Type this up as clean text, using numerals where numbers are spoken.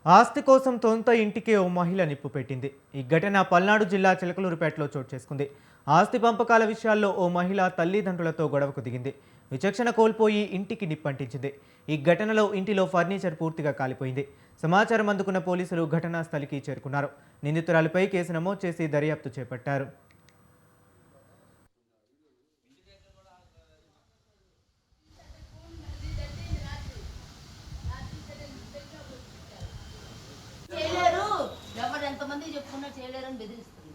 ఆస్తి కోసం సొంత ఇంటికే ఓ మహిళ నిప్పు పెట్టింది. ఈ ఘటన పల్నాడు జిల్లా చిలకలూరుపేటలో చోటు చేసుకుంది. ఆస్తి పంపకాల విషయాల్లో ఓ మహిళ తల్లిదండ్రులతో గొడవకు దిగింది. విచక్షణ కోల్పోయి ఇంటికి నిప్పంటించింది. ఈ ఘటనలో ఇంటిలో ఫర్నిచర్ పూర్తిగా కాలిపోయింది. సమాచారం అందుకున్న పోలీసులు ఘటనా స్థలికి చేరుకున్నారు. నిందితురాలిపై కేసు నమోదు చేసి దర్యాప్తు చేపట్టారు. ఎంతమంది చెప్పుకున్నా చేయలేరని బెదిరిస్తుంది.